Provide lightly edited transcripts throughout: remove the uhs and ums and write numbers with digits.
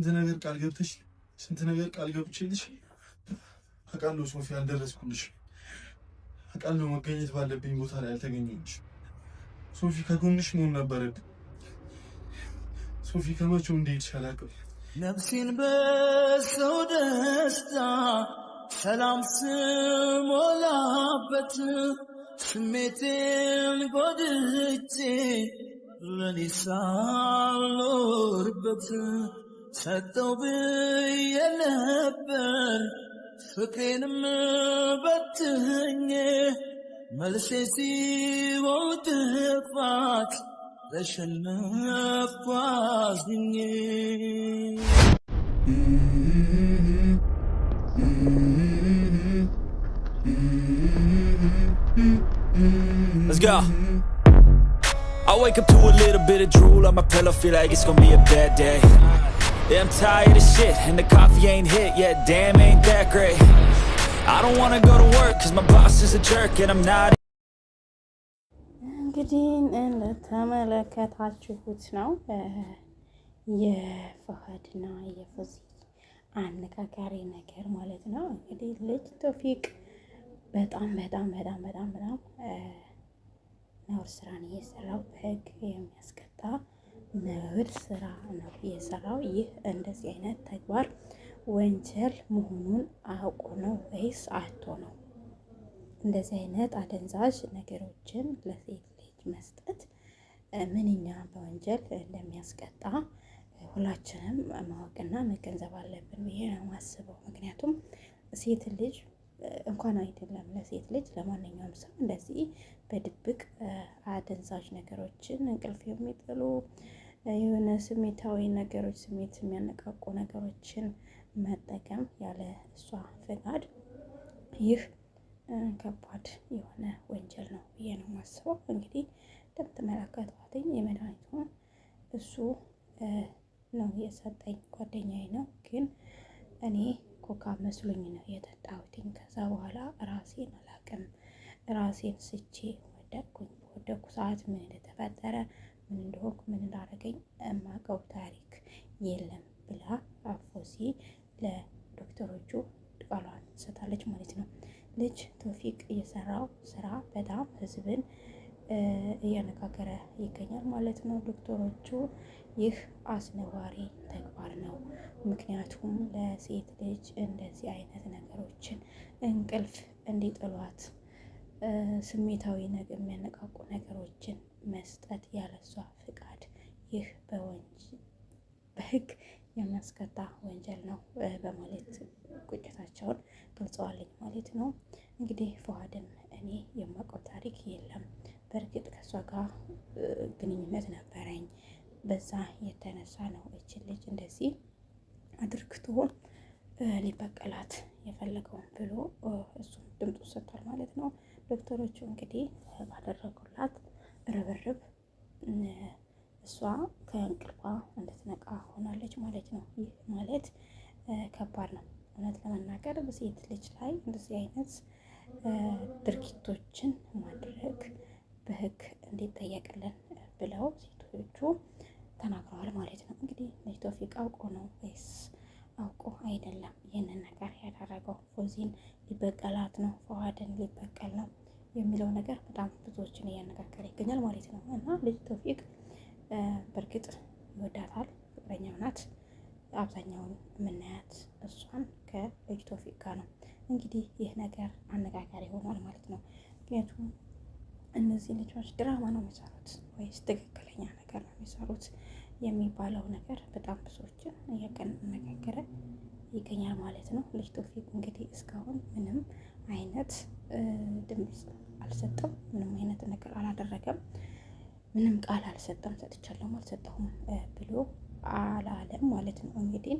ስንት ነገር ቃል ገብተሽ ስንት ነገር ቃል ገብቼልሽ አውቃለሁ ሶፊ አልደረስኩልሽ። አውቃለሁ መገኘት ባለብኝ ቦታ ላይ አልተገኘሁልሽ። ሶፊ ከጎንሽ መሆን ነበረብኝ። ሶፊ ከመቼው እንደሄድሽ አላውቅም። ነፍሴን በሰው ደስታ ሰላም ስሞላበት ስሜቴን ጎድቼ ለኔ ሳልኖርበት ሰጠው ብዬ ነበር ፍቅሬንም በትኜ መልሴ ሲሆን ጥፋት ተሸነፍኩ አዝኜ Let's go. I wake up to a little bit of drool on my pillow, feel like it's gonna be a bad day. Yeah, I'm tired of shit, and the coffee ain't hit yet, damn ain't that great. I don't wanna go to work, cause my boss is a jerk, and I'm not. እንግዲህ እንደተመለከታችሁት ነው የፈሃድና የፎዚ አነጋጋሪ ነገር ማለት ነው። እንግዲህ ልጅ ቶፊቅ በጣም ነውር ስራን እየሰራው በህግ የሚያስቀጣ ነውር ስራ ነው እየሰራው። ይህ እንደዚህ አይነት ተግባር ወንጀል መሆኑን አውቆ ነው ወይስ አቶ ነው? እንደዚህ አይነት አደንዛዥ ነገሮችን ለሴት ልጅ መስጠት ምንኛ በወንጀል እንደሚያስቀጣ ሁላችንም ማወቅና መገንዘብ አለብን ብዬ ነው የማስበው። ምክንያቱም ሴት ልጅ እንኳን አይደለም ለሴት ልጅ ለማንኛውም ሰው እንደዚህ በድብቅ አደንዛዥ ነገሮችን እንቅልፍ የሚጥሉ የሆነ ስሜታዊ ነገሮች ስሜት የሚያነቃቁ ነገሮችን መጠቀም ያለ እሷ ፈቃድ ይህ ከባድ የሆነ ወንጀል ነው ብዬ ነው የማስበው። እንግዲህ እንደምትመለከቱት የመድኃኒቱ እሱ ነው የሰጠኝ፣ ጓደኛዬ ነው። ግን እኔ ኮካ መስሎኝ ነው የጠጣሁት። ከዛ በኋላ ራሴን አላቅም፣ ራሴን ስቼ ወደቅኩኝ። በወደቅኩ ሰዓት ምን እንደተፈጠረ ምን እንደሆንኩ ምን እንዳደረገኝ የማውቀው ታሪክ የለም ብላ ፎዚ ለዶክተሮቹ ቃሏን ሰጣለች ማለት ነው። ልጅ ቶፊቅ የሰራው ስራ በጣም ህዝብን እያነጋገረ ይገኛል ማለት ነው። ዶክተሮቹ ይህ አስነዋሪ ተግባር ነው፣ ምክንያቱም ለሴት ልጅ እንደዚህ አይነት ነገሮችን እንቅልፍ እንዲጥሏት ስሜታዊ ነገር የሚያነቃቁ ነገሮችን መስጠት ያለሷ ፍቃድ ይህ በህግ የሚያስቀጣ ወንጀል ነው በማለት ቁጭታቸውን ገልጸዋልኝ ማለት ነው። እንግዲህ ፈሃድን እኔ የማውቀው ታሪክ የለም። በእርግጥ ከሷ ጋር ግንኙነት ነበረኝ። በዛ የተነሳ ነው እችን ልጅ እንደዚህ አድርግቶ ሊበቀላት የፈለገውን ብሎ እሱም ድምፁ ሰጥቷል ማለት ነው። ዶክተሮቹ እንግዲህ ባደረጉላት ርብርብ እሷ ከእንቅልፏ እንድትነቃ ሆናለች ማለት ነው። ይህ ማለት ከባድ ነው እውነት ለመናገር በሴት ልጅ ላይ እንደዚህ አይነት ድርጊቶችን ማድረግ በህግ እንዲጠየቅልን ብለው ሴቶቹ ተናግረዋል ማለት ነው። እንግዲህ ልጅ ቶፊቅ አውቆ ነው ወይስ አውቆ አይደለም ይህንን ነገር ያደረገው? ፎዚን ሊበቀላት ነው፣ ፈሃድን ሊበቀል ነው የሚለው ነገር በጣም ብዙዎችን እያነጋገረ ይገኛል ማለት ነው። እና ልጅ ቶፊቅ በእርግጥ ይወዳታል፣ ፍቅረኛው ናት። አብዛኛውን የምናያት እሷን ከልጅ ቶፊቅ ጋር ነው። እንግዲህ ይህ ነገር አነጋጋሪ ሆኗል ማለት ነው። ምክንያቱም እነዚህ ልጆች ድራማ ነው የሚሰሩት ወይስ ትክክለኛ ነገር ነው የሚሰሩት የሚባለው ነገር በጣም ብዙዎችን እያነጋገረ ይገኛል ማለት ነው። ልጅ ቶፊቅ እንግዲህ እስካሁን ምንም አይነት ድምፅ አልሰጠም፣ ምንም አይነት ነገር አላደረገም፣ ምንም ቃል አልሰጠም፣ ሰጥቻለሁም አልሰጠሁም ብሎ አላለም ማለት ነው። እንግዲህ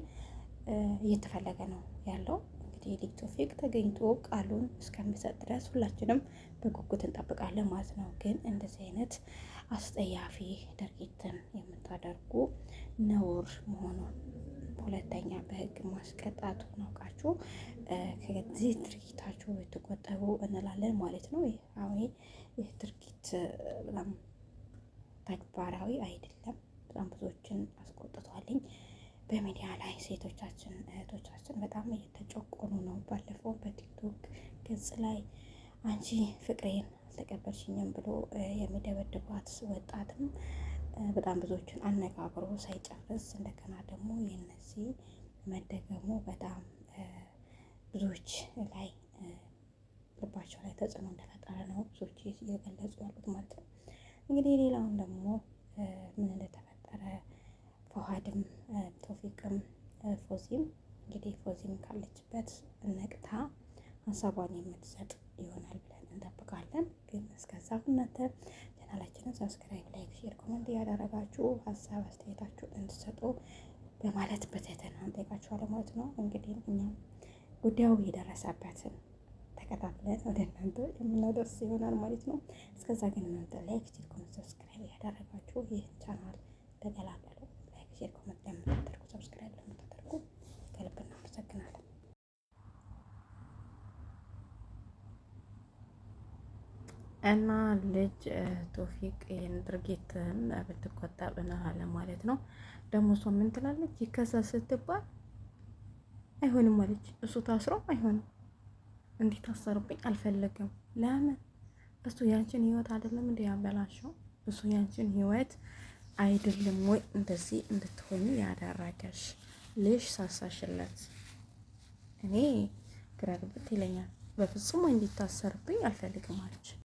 እየተፈለገ ነው ያለው። እንግዲህ ልጅ ቶፊቅ ተገኝቶ ቃሉን እስከሚሰጥ ድረስ ሁላችንም በጉጉት እንጠብቃለን ማለት ነው። ግን እንደዚህ አይነት አስጠያፊ ድርጊትን የምታደርጉ ነውር መሆኑን ሁለተኛ በህግ ማስቀጣቱ አውቃችሁ ከዚህ ድርጊታችሁ የተቆጠቡ እንላለን ማለት ነው። ይህ ድርጊት በጣም ተግባራዊ አይደለም። በጣም ብዙዎችን አስቆጥቷልኝ። በሚዲያ ላይ ሴቶቻችን እህቶቻችን በጣም እየተጨቆኑ ነው። ባለፈው በቲክቶክ ገጽ ላይ አንቺ ፍቅሬን አልተቀበልሽኝም ብሎ የሚደበድባት ወጣትም በጣም ብዙዎችን አነጋግሮ ሳይጨርስ እንደገና ደግሞ የነዚህ መደገሙ በጣም ብዙዎች ላይ ልባቸው ላይ ተጽዕኖ እንደፈጠረ ነው ብዙዎች እየገለጹ ያሉት ማለት ነው። እንግዲህ ሌላውን ደግሞ ምን እንደተፈጠረ ፈዋድም ቶፊቅም ፎዚም እንግዲህ ፎዚም ካለችበት ነቅታ ሀሳቧን የምትሰጥ ይሆናል ብለን እንጠብቃለን። ግን እስከዛ እናንተ ቻናላችንን ሰብስክራይብ፣ ላይክ፣ ሼር፣ ኮሜንት እያደረጋችሁ ሀሳብ አስተያየታችሁን እንድትሰጡ በማለት በትህትና እንጠይቃችኋለን ማለት ነው። እንግዲህ እኛም ጉዳዩ የደረሰበትን ተከታትለን ወደ እናንተ የምናደርስ ይሆናል ማለት ነው። እስከዛ ግን እናንተ ላይክ፣ ሼር፣ ኮሜንት፣ ሰብስክራይብ እያደረጋችሁ ይህን ቻናል ተቀላቀሉ። ላይክ፣ ሼር፣ ኮሜንት ለምታደርጉ ሰብስክራይብ ለምታደርጉ ከልብ እናመሰግናለን። እና ልጅ ቶፊቅ ይህን ድርጊትን ብትቆጠብ እንላለን ማለት ነው። ደግሞ እሷ ምን ትላለች? ይከሰስ ስትባል አይሆንም አለች። እሱ ታስሮ አይሆንም እንዲታሰርብኝ አልፈለግም። ለምን? እሱ ያንቺን ህይወት አይደለም እንዴ ያበላሸው? እሱ ያንቺን ህይወት አይደለም ወይ እንደዚህ እንድትሆኚ ያደረገሽ? ልጅ ሳሳሽለት እኔ ግራ ግብት ይለኛል። በፍጹም እንዲታሰርብኝ አልፈልግም አለች።